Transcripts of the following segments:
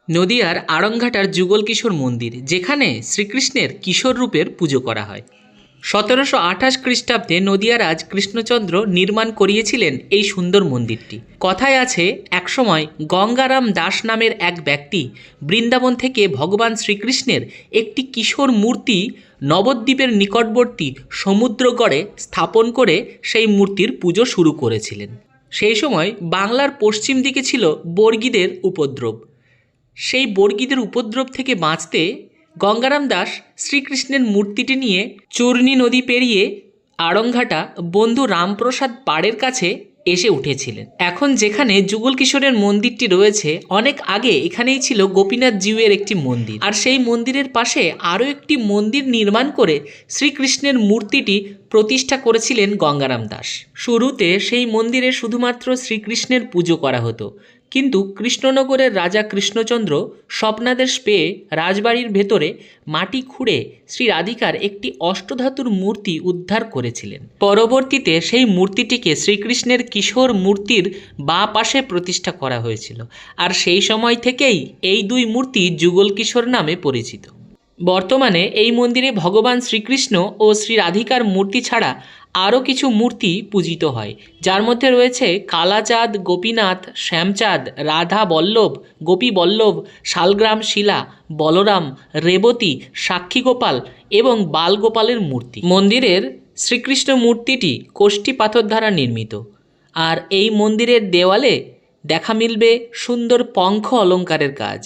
নদিয়ার আড়ংঘাটার যুগল কিশোর মন্দির, যেখানে শ্রীকৃষ্ণের কিশোর রূপের পুজো করা হয়। 1728 খ্রিস্টাব্দে নদিয়ারাজ কৃষ্ণচন্দ্র নির্মাণ করিয়েছিলেন এই সুন্দর মন্দিরটি। কথায় আছে, একসময় গঙ্গারাম দাস নামের এক ব্যক্তি বৃন্দাবন থেকে ভগবান শ্রীকৃষ্ণের একটি কিশোর মূর্তি নবদ্বীপের নিকটবর্তী সমুদ্রগড়ে স্থাপন করে সেই মূর্তির পুজো শুরু করেছিলেন। সেই সময় বাংলার পশ্চিম দিকে ছিল বর্গীদের উপদ্রব। সেই বর্গীদের উপদ্রব থেকে বাঁচতে গঙ্গারাম দাস শ্রীকৃষ্ণের মূর্তিটি নিয়ে চূর্ণী নদী পেরিয়ে আড়ংঘাটা বন্ধু রামপ্রসাদ পাড়ের কাছে এসে উঠেছিলেন। এখন যেখানে যুগল কিশোরের মন্দিরটি রয়েছে, অনেক আগে এখানেই ছিল গোপীনাথ জিউয়ের একটি মন্দির। আর সেই মন্দিরের পাশে আরও একটি মন্দির নির্মাণ করে শ্রীকৃষ্ণের মূর্তিটি প্রতিষ্ঠা করেছিলেন গঙ্গারাম দাস। শুরুতে সেই মন্দিরে শুধুমাত্র শ্রীকৃষ্ণের পুজো করা হতো, কিন্তু কৃষ্ণনগরের রাজা কৃষ্ণচন্দ্র স্বপ্নাদেশ পেয়ে রাজবাড়ির ভেতরে মাটি খুঁড়ে শ্রী রাধিকার একটি অষ্টধাতুর মূর্তি উদ্ধার করেছিলেন। পরবর্তীতে সেই মূর্তিটিকে শ্রীকৃষ্ণের কিশোর মূর্তির বাঁ পাশে প্রতিষ্ঠা করা হয়েছিল, আর সেই সময় থেকেই এই দুই মূর্তি যুগল কিশোর নামে পরিচিত। বর্তমানে এই মন্দিরে ভগবান শ্রীকৃষ্ণ ও শ্রী রাধিকার মূর্তি ছাড়া আরও কিছু মূর্তি পূজিত হয়, যার মধ্যে রয়েছে কালাচাঁদ, গোপীনাথ, শ্যামচাঁদ, রাধা বল্লভ, গোপী বল্লভ, শালগ্রাম শিলা, বলরাম, রেবতী, সাক্ষীগোপাল এবং বালগোপালের মূর্তি। মন্দিরের শ্রীকৃষ্ণ মূর্তিটি কোষ্ঠী পাথর দ্বারা নির্মিত, আর এই মন্দিরের দেওয়ালে দেখা মিলবে সুন্দর পঙ্খ অলঙ্কারের কাজ।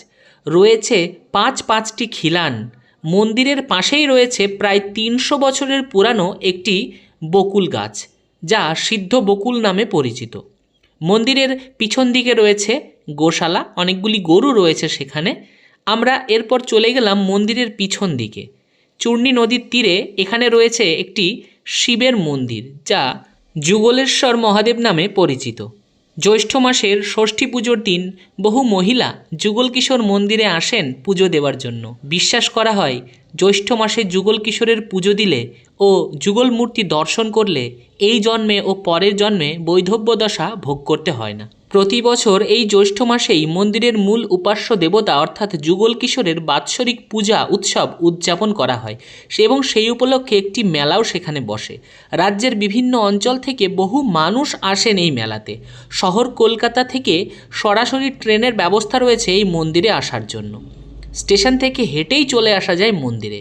রয়েছে পাঁচটি খিলান। মন্দিরের পাশেই রয়েছে প্রায় 300 বছরের পুরানো একটি বকুল গাছ, যা সিদ্ধ বকুল নামে পরিচিত। মন্দিরের পিছন দিকে রয়েছে গোশালা, অনেকগুলি গরু রয়েছে সেখানে। আমরা এরপর চলে গেলাম মন্দিরের পিছন দিকে। চূর্ণী নদীর তীরে এখানে রয়েছে একটি শিবের মন্দির, যা যুগলেশ্বর মহাদেব নামে পরিচিত। জ্যৈষ্ঠ মাসের ষষ্ঠী পুজোর দিন বহু মহিলা যুগল কিশোর মন্দিরে আসেন পুজো দেওয়ার জন্য। বিশ্বাস করা হয়, জ্যৈষ্ঠ মাসে যুগল কিশোরের পুজো দিলে ও যুগল মূর্তি দর্শন করলে এই জন্মে ও পরের জন্মে বৈধব্য দশা ভোগ করতে হয় না। প্রতি বছর এই জ্যৈষ্ঠ মাসেই মন্দিরের মূল উপাস্য দেবতা অর্থাৎ যুগল কিশোরের বাৎসরিক পূজা উৎসব উদযাপন করা হয়, এবং সেই উপলক্ষে একটি মেলাও সেখানে বসে। রাজ্যের বিভিন্ন অঞ্চল থেকে বহু মানুষ আসেন এই মেলাতে। শহর কলকাতা থেকে সরাসরি ট্রেনের ব্যবস্থা রয়েছে এই মন্দিরে আসার জন্য। স্টেশন থেকে হেঁটেই চলে আসা যায় মন্দিরে।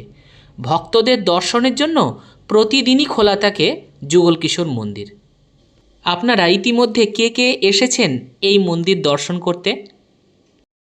ভক্তদের দর্শনের জন্য প্রতিদিনই খোলা থাকে যুগল কিশোর মন্দির। আপনারা ইতিমধ্যে কে কে এসেছেন এই মন্দির দর্শন করতে?